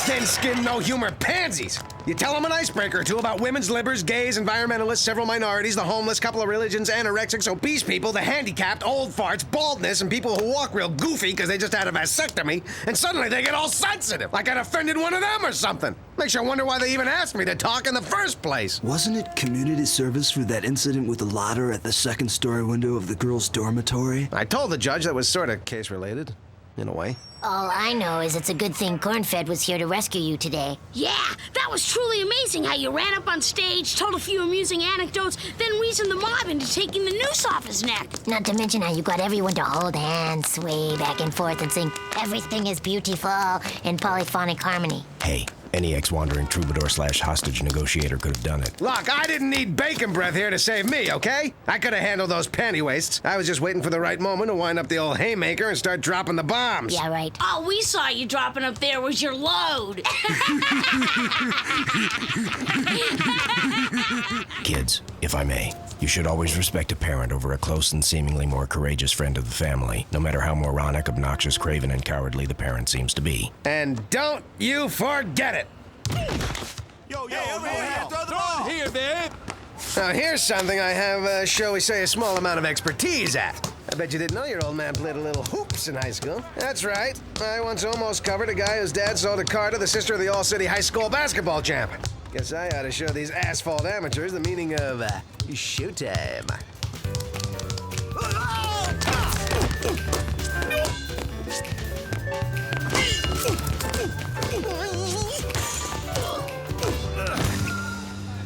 Thin-skinned, no-humor pansies. You tell them an icebreaker or two about women's livers, gays, environmentalists, several minorities, the homeless, couple of religions, anorexics, obese people, the handicapped, old farts, baldness, and people who walk real goofy because they just had a vasectomy, and suddenly they get all sensitive, like I'd offended one of them or something. Makes you wonder why they even asked me to talk in the first place. Wasn't it community service for that incident with the ladder at the second-story window of the girls' dormitory? I told the judge that was sort of case-related, in a way. All I know is it's a good thing Cornfed was here to rescue you today. Yeah, that was truly amazing how you ran up on stage, told a few amusing anecdotes, then reasoned the mob into taking the noose off his neck. Not to mention how you got everyone to hold hands, sway back and forth, and sing "Everything is Beautiful" in polyphonic harmony. Hey, any ex-wandering troubadour/hostage negotiator could have done it. Look, I didn't need bacon breath here to save me, okay? I could have handled those panty wastes. I was just waiting for the right moment to wind up the old haymaker and start dropping the bombs. Yeah, right. All we saw you dropping up there was your load. Kids, if I may, you should always respect a parent over a close and seemingly more courageous friend of the family, no matter how moronic, obnoxious, craven, and cowardly the parent seems to be. And don't you forget it! Yo, throw the ball here, babe. Now, here's something I have, shall we say, a small amount of expertise at. I bet you didn't know your old man played a little hoops in high school. That's right. I once almost covered a guy whose dad sold a car to the sister of the all-city high school basketball champ. Guess I ought to show these asphalt amateurs the meaning of, showtime.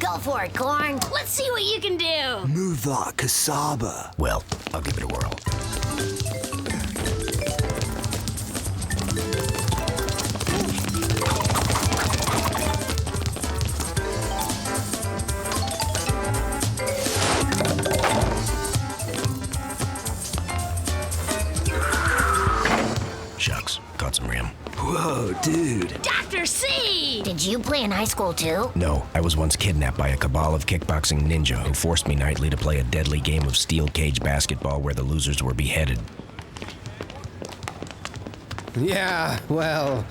Go for it, Corn. Let's see what you can do. Move that cassava. Well, I'll give it a whirl. Shucks, caught some rim. Whoa, dude. Dr. C! Did you play in high school, too? No, I was once kidnapped by a cabal of kickboxing ninja who forced me nightly to play a deadly game of steel cage basketball where the losers were beheaded. Yeah, well,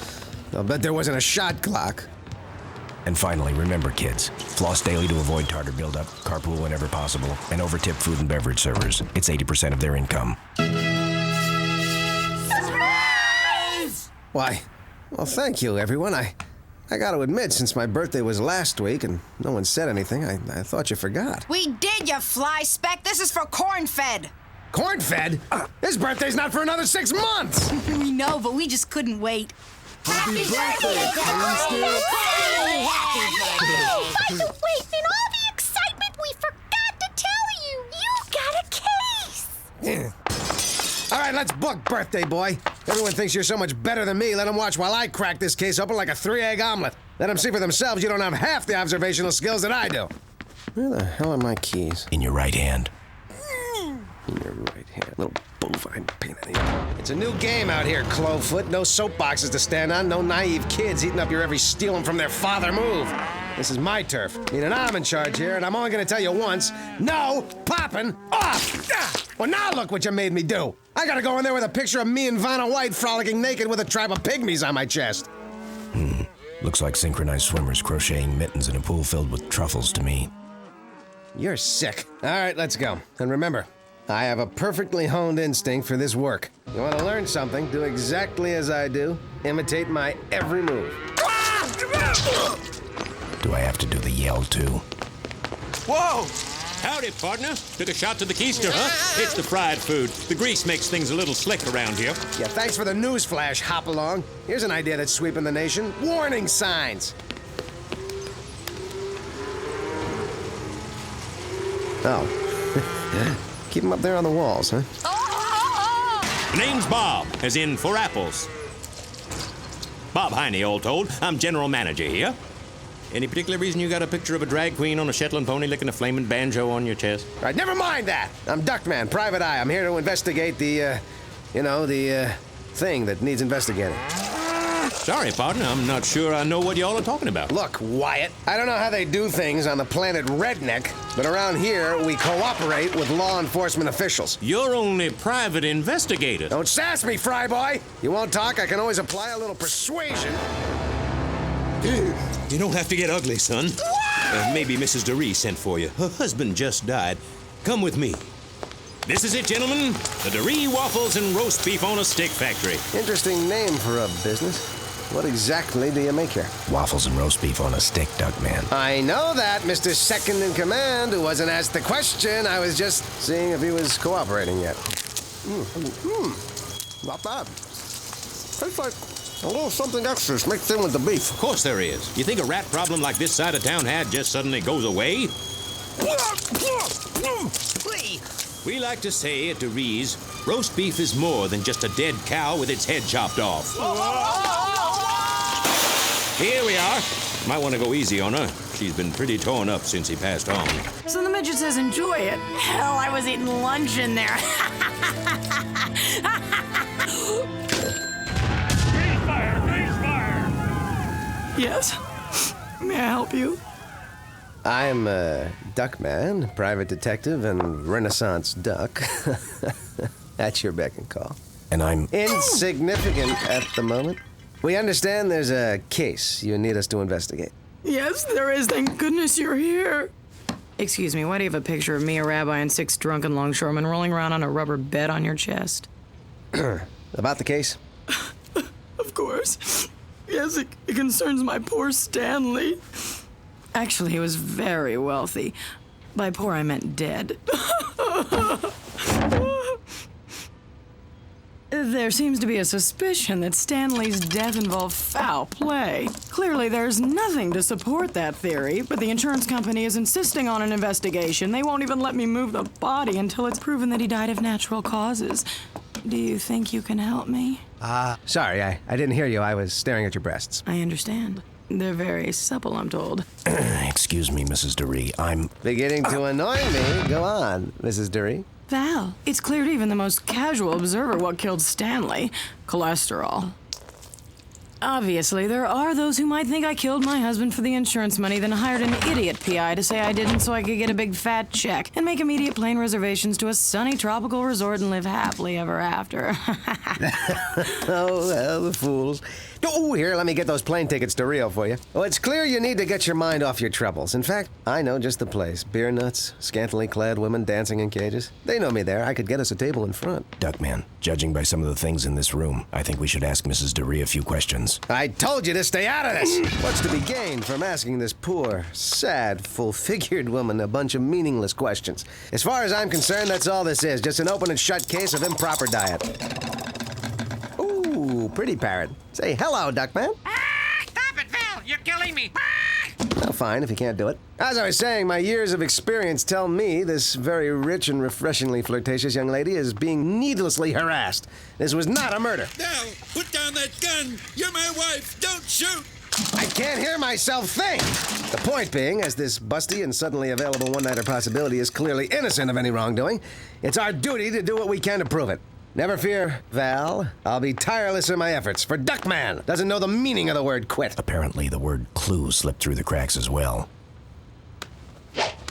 I'll bet there wasn't a shot clock. And finally, remember, kids, floss daily to avoid tartar buildup, carpool whenever possible, and overtip food and beverage servers. It's 80% of their income. Why, well, thank you, everyone. I gotta admit, since my birthday was last week and no one said anything, I thought you forgot. We did, you fly speck. This is for Cornfed. Corn-fed? His birthday's not for another 6 months! We know, but we just couldn't wait. Happy birthday, Cornfed! Oh, by the way, in all the excitement, we forgot to tell you, you got a case! Yeah. All right, let's book, birthday boy. Everyone thinks you're so much better than me. Let them watch while I crack this case open like a 3-egg omelet. Let them see for themselves you don't have half the observational skills that I do. Where the hell are my keys? In your right hand. In your right hand. Little bovine pain in the eye. It's a new game out here, Clovefoot. No soapboxes to stand on. No naive kids eating up your every stealing from their father move. This is my turf. Meaning I'm in charge here, and I'm only gonna tell you once. No popping off! Ah! Well, now look what you made me do. I gotta go in there with a picture of me and Vanna White frolicking naked with a tribe of pygmies on my chest. Looks like synchronized swimmers crocheting mittens in a pool filled with truffles to me. You're sick. All right, let's go. And remember, I have a perfectly honed instinct for this work. You want to learn something, do exactly as I do. Imitate my every move. Do I have to do the yell, too? Whoa! Howdy, partner. Took a shot to the keister, huh? It's the fried food. The grease makes things a little slick around here. Yeah, thanks for the news flash, Hop-Along. Here's an idea that's sweeping the nation. Warning signs. Oh. Keep them up there on the walls, huh? The name's Bob, as in for apples. Bob Heine, all told. I'm general manager here. Any particular reason you got a picture of a drag queen on a Shetland pony licking a flaming banjo on your chest? All right, never mind that. I'm Duckman, private eye. I'm here to investigate the thing that needs investigating. Sorry, partner. I'm not sure I know what y'all are talking about. Look, Wyatt, I don't know how they do things on the planet Redneck, but around here, we cooperate with law enforcement officials. You're only private investigator. Don't sass me, fry boy. You won't talk? I can always apply a little persuasion. You don't have to get ugly, son. Maybe Mrs. DeRee sent for you. Her husband just died. Come with me. This is it, gentlemen. The DeRee Waffles and Roast Beef on a Stick Factory. Interesting name for a business. What exactly do you make here? Waffles and roast beef on a stick, Duckman. I know that, Mr. Second in Command, who wasn't asked the question. I was just seeing if he was cooperating yet. Not bad. Tastes like a little something extra mixed in with the beef. Of course there is. You think a rat problem like this side of town had just suddenly goes away? We like to say at DeRee's, roast beef is more than just a dead cow with its head chopped off. Here we are. Might want to go easy on her. She's been pretty torn up since he passed on. So the midget says enjoy it. Hell, I was eating lunch in there. Yes? May I help you? I'm Duckman, private detective and Renaissance duck. At your beck and call. And I'm Insignificant at the moment. We understand there's a case you need us to investigate. Yes, there is. Thank goodness you're here. Excuse me, why do you have a picture of me, a rabbi, and 6 drunken longshoremen rolling around on a rubber bed on your chest? About the case? Of course. Yes, it concerns my poor Stanley. Actually, he was very wealthy. By poor, I meant dead. There seems to be a suspicion that Stanley's death involved foul play. Clearly, there's nothing to support that theory, but the insurance company is insisting on an investigation. They won't even let me move the body until it's proven that he died of natural causes. Do you think you can help me? Sorry, I didn't hear you. I was staring at your breasts. I understand. They're very supple, I'm told. Excuse me, Mrs. DeRee. I'm Beginning to annoy me. Go on, Mrs. DeRee. Val, it's clear to even the most casual observer what killed Stanley. Cholesterol. Obviously, there are those who might think I killed my husband for the insurance money, then hired an idiot PI to say I didn't so I could get a big fat check and make immediate plane reservations to a sunny tropical resort and live happily ever after. Oh, well, the fools. Oh, here, let me get those plane tickets to Rio for you. Oh, it's clear you need to get your mind off your troubles. In fact, I know just the place. Beer nuts, scantily clad women dancing in cages. They know me there. I could get us a table in front. Duckman. Judging by some of the things in this room, I think we should ask Mrs. DeRee a few questions. I told you to stay out of this. What's to be gained from asking this poor, sad, full-figured woman a bunch of meaningless questions? As far as I'm concerned, that's all this is. Just an open and shut case of improper diet. Ooh, pretty parrot. Say hello, Duckman. Stop it, Val! You're killing me! Well, fine, if you can't do it. As I was saying, my years of experience tell me this very rich and refreshingly flirtatious young lady is being needlessly harassed. This was not a murder. Now, put down that gun! You're my wife! Don't shoot! I can't hear myself think! The point being, as this busty and suddenly available one-nighter possibility is clearly innocent of any wrongdoing, it's our duty to do what we can to prove it. Never fear, Val. I'll be tireless in my efforts, for Duckman doesn't know the meaning of the word quit. Apparently, the word clue slipped through the cracks as well.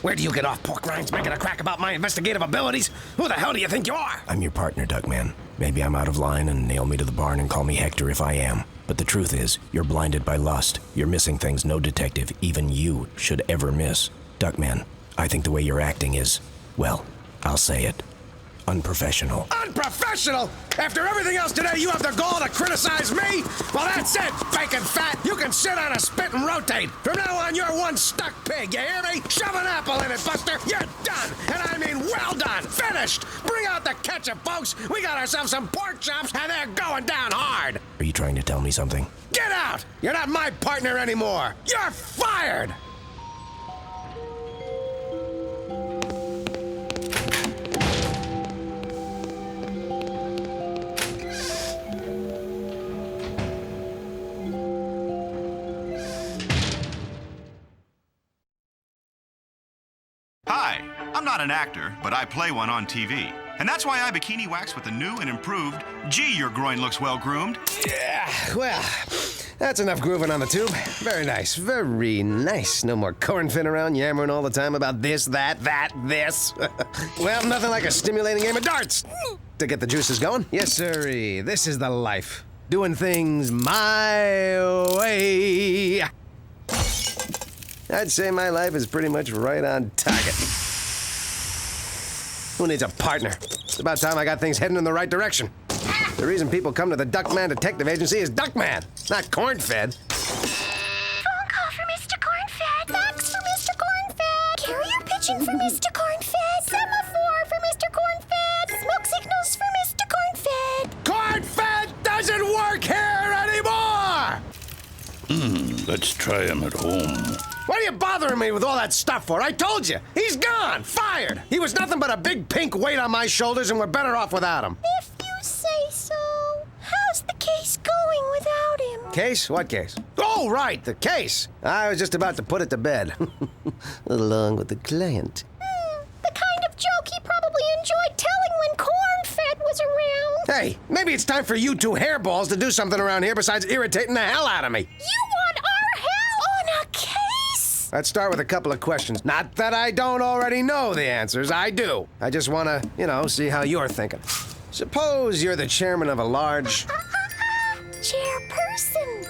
Where do you get off, pork rinds, making a crack about my investigative abilities? Who the hell do you think you are? I'm your partner, Duckman. Maybe I'm out of line and nail me to the barn and call me Hector if I am. But the truth is, you're blinded by lust. You're missing things no detective, even you, should ever miss. Duckman, I think the way you're acting is, well, I'll say it, Unprofessional. Unprofessional? After everything else today, you have the gall to criticize me? Well, that's it, bacon fat. You can sit on a spit and rotate. From now on, you're one stuck pig, you hear me? Shove an apple in it, Buster. You're done. And I mean well done. Finished. Bring out the ketchup, folks. We got ourselves some pork chops, and they're going down hard. Are you trying to tell me something? Get out! You're not my partner anymore. You're fired! Hi, I'm not an actor, but I play one on TV. And that's why I bikini wax with the new and improved Gee, your groin looks well groomed. Yeah, well, that's enough grooving on the tube. Very nice, very nice. No more corn-fin around yammering all the time about this, that, this. Well, nothing like a stimulating game of darts to get the juices going. Yes, sirree. This is the life. Doing things my way. I'd say my life is pretty much right on target. Who needs a partner? It's about time I got things heading in the right direction. The reason people come to the Duckman Detective Agency is Duckman, not corn-fed. Phone call for Mr. Corn-Fed. Fax for Mr. Corn-Fed. Carrier pigeon for Mr. Corn-Fed. Semaphore for Mr. Corn-Fed. Smoke signals for Mr. Corn-Fed. Corn-fed doesn't work here anymore! Let's try him at home. What are you bothering me with all that stuff for? I told you, he's gone, fired. He was nothing but a big pink weight on my shoulders, and we're better off without him. If you say so. How's the case going without him? Case? What case? Oh, right, the case. I was just about to put it to bed. Along with the client. The kind of joke he probably enjoyed telling when Corn-Fed was around. Hey, maybe it's time for you two hairballs to do something around here besides irritating the hell out of me. You want our help on a case? Let's start with a couple of questions. Not that I don't already know the answers. I do. I just want to, see how you're thinking. Suppose you're the chairman of a large... Chairperson.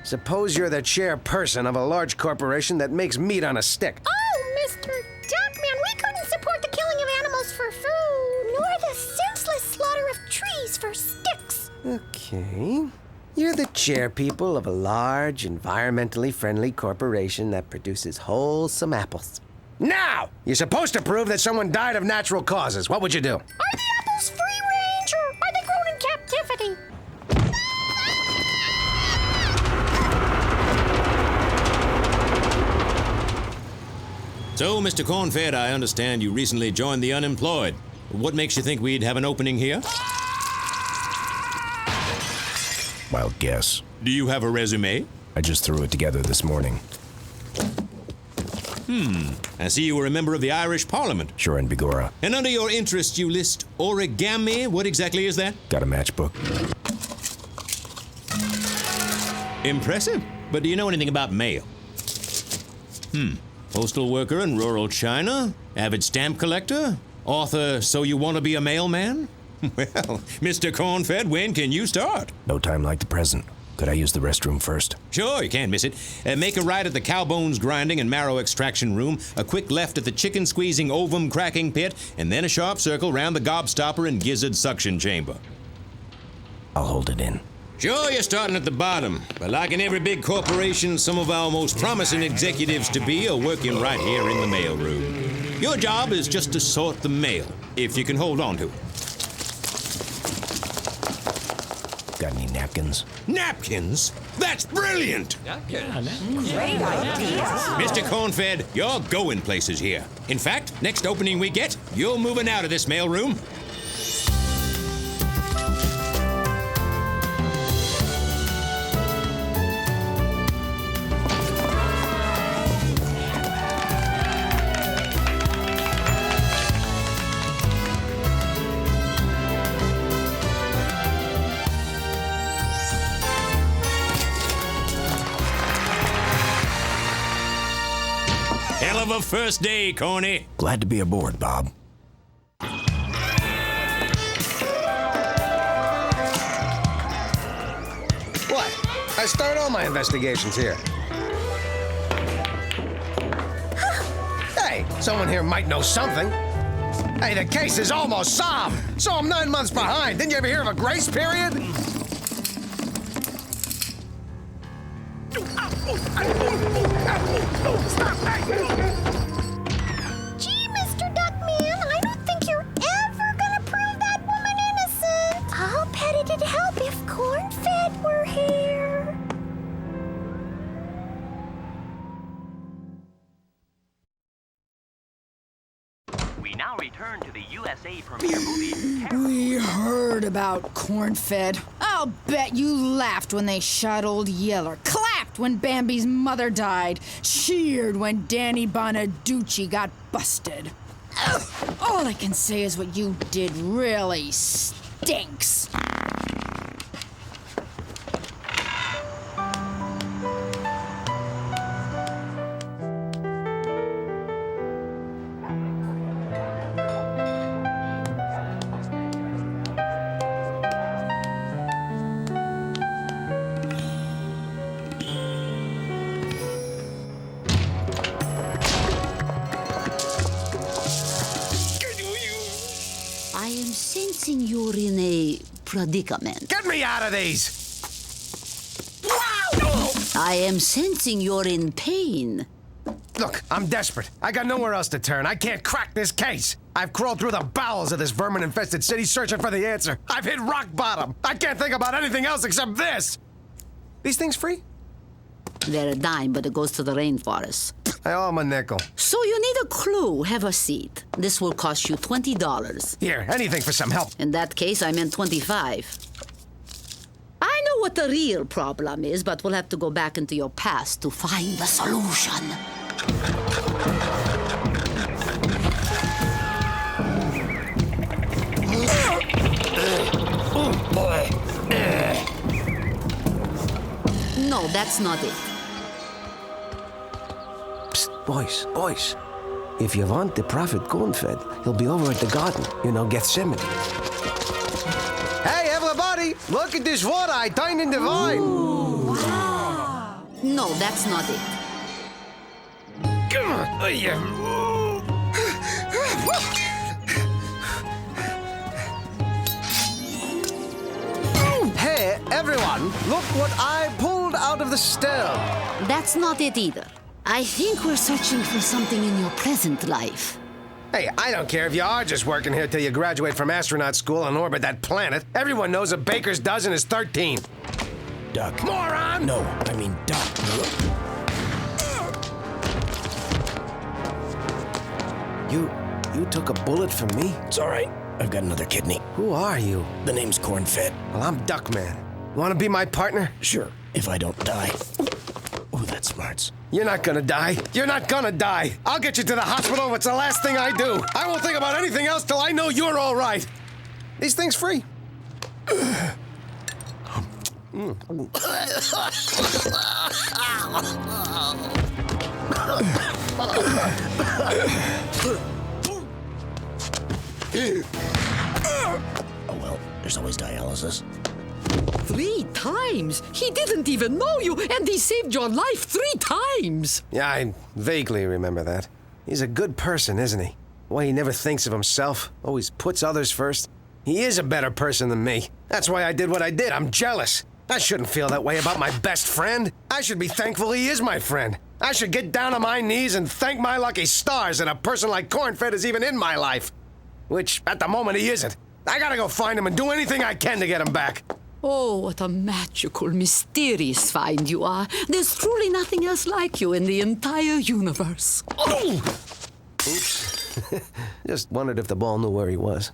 Suppose you're the chairperson of a large corporation that makes meat on a stick. Oh, Mr. Duckman, we couldn't support the killing of animals for food, nor the senseless slaughter of trees for sticks. Okay. You're the chairpeople of a large, environmentally friendly corporation that produces wholesome apples. Now, you're supposed to prove that someone died of natural causes. What would you do? Are the apples free range, or are they grown in captivity? So, Mr. Corn-Fed, I understand you recently joined the unemployed. What makes you think we'd have an opening here? Wild guess. Do you have a resume? I just threw it together this morning. I see you were a member of the Irish Parliament. Sure, in Bigorra. And under your interests, you list origami. What exactly is that? Got a matchbook. Impressive. But do you know anything about mail? Postal worker in rural China? Avid stamp collector? Author, So You Want to Be a Mailman? Well, Mr. Corn-Fed, when can you start? No time like the present. Could I use the restroom first? Sure, you can't miss it. Make a right at the cow bones grinding and marrow extraction room, a quick left at the chicken squeezing ovum cracking pit, and then a sharp circle round the gobstopper and gizzard suction chamber. I'll hold it in. Sure, you're starting at the bottom, but like in every big corporation, some of our most promising executives to be are working right here in the mail room. Your job is just to sort the mail, if you can hold on to it. Got any napkins? Napkins? That's brilliant! Mr. Corn-Fed, you're going places here. In fact, next opening we get, you're moving out of this mail room. Hell of a first day, Corny. Glad to be aboard, Bob. What? I start all my investigations here. Hey, someone here might know something. Hey, the case is almost solved, so I'm 9 months behind. Didn't you ever hear of a grace period? Gee, Mr. Duckman, I don't think you're ever gonna prove that woman innocent. I'll bet it'd help if Corn-Fed were here. We now return to the USA premiere movie. We heard about Corn-Fed. I'll bet you laughed when they shot Old Yeller, clapped when Bambi's mother died, cheered when Danny Bonaducci got busted. Ugh. All I can say is what you did really stinks. I am sensing you're in a predicament. Get me out of these! I am sensing you're in pain. Look, I'm desperate. I got nowhere else to turn. I can't crack this case. I've crawled through the bowels of this vermin-infested city searching for the answer. I've hit rock bottom. I can't think about anything else except this. These things free? They're a dime, but it goes to the rainforest. I owe 'em a nickel. So you need a clue. Have a seat. This will cost you $20. Here, anything for some help. In that case, I meant 25. I know what the real problem is, but we'll have to go back into your past to find the solution. No, that's not it. Psst, boys. If you want the prophet Corn-Fed, he'll be over at the garden, Gethsemane. Hey, everybody! Look at this water I turned into wine! Wow. No, that's not it. Hey, everyone, look what I pulled out of the stove. That's not it either. I think we're searching for something in your present life. Hey, I don't care if you are just working here till you graduate from astronaut school and orbit that planet. Everyone knows a baker's dozen is 13. Duck. Moron! No, I mean duck. You took a bullet for me? It's all right. I've got another kidney. Who are you? The name's Corn-Fed. Well, I'm Duckman. Want to be my partner? Sure, if I don't die. Ooh, that smarts. You're not gonna die. You're not gonna die. I'll get you to the hospital if it's the last thing I do. I won't think about anything else till I know you're all right. These things free. Oh well, there's always dialysis. 3 times? He didn't even know you, and he saved your life 3 times! Yeah, I vaguely remember that. He's a good person, isn't he? The way he never thinks of himself, always puts others first. He is a better person than me. That's why I did what I did. I'm jealous. I shouldn't feel that way about my best friend. I should be thankful he is my friend. I should get down on my knees and thank my lucky stars that a person like Corn-Fed is even in my life. Which, at the moment, he isn't. I gotta go find him and do anything I can to get him back. Oh, what a magical, mysterious find you are. There's truly nothing else like you in the entire universe. Oh! Oops. Just wondered if the ball knew where he was.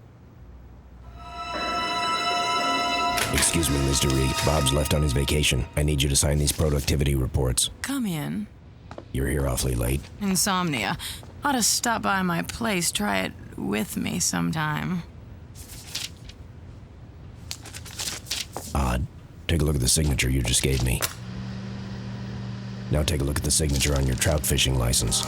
Excuse me, Mr. Reed. Bob's left on his vacation. I need you to sign these productivity reports. Come in. You're here awfully late. Insomnia. Ought to stop by my place. Try it with me sometime. Odd. Take a look at the signature you just gave me. Now take a look at the signature on your trout fishing license.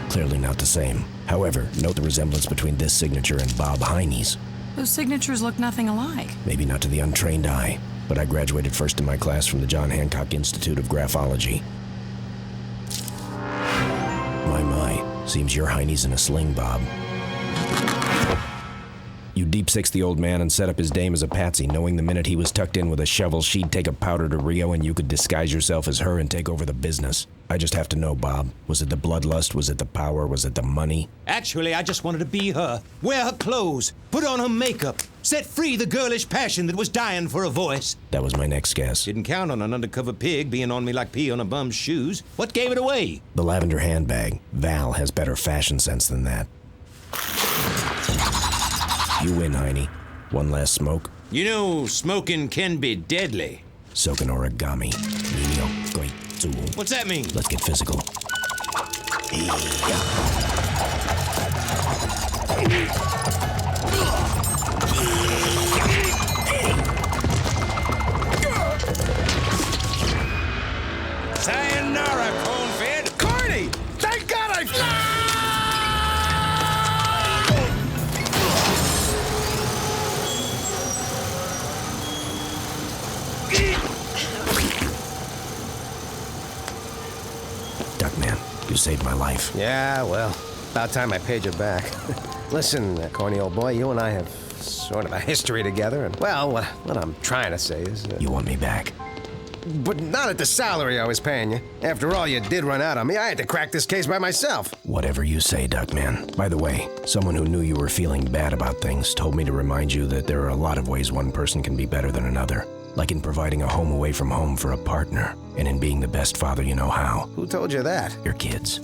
Clearly not the same. However, note the resemblance between this signature and Bob Heine's. Those signatures look nothing alike. Maybe not to the untrained eye, but I graduated first in my class from the John Hancock Institute of Graphology. My, seems your Heine's in a sling, Bob. You deep-sixed the old man and set up his dame as a patsy, knowing the minute he was tucked in with a shovel, she'd take a powder to Rio and you could disguise yourself as her and take over the business. I just have to know, Bob. Was it the bloodlust? Was it the power? Was it the money? Actually, I just wanted to be her. Wear her clothes. Put on her makeup. Set free the girlish passion that was dying for a voice. That was my next guess. Didn't count on an undercover pig being on me like pee on a bum's shoes. What gave it away? The lavender handbag. Val has better fashion sense than that. You win, Heine. One last smoke. You know, smoking can be deadly. Soaking origami. Nino, great tool. What's that mean? Let's get physical. Sayonara, corn-fed. Carney! Thank God Duckman, you saved my life. Yeah, well, about time I paid you back. Listen, corny old boy, you and I have sort of a history together, and, well, what I'm trying to say is... You want me back? But not at the salary I was paying you. After all, you did run out on me. I had to crack this case by myself. Whatever you say, Duckman. By the way, someone who knew you were feeling bad about things told me to remind you that there are a lot of ways one person can be better than another. Like in providing a home away from home for a partner, and in being the best father you know how. Who told you that? Your kids.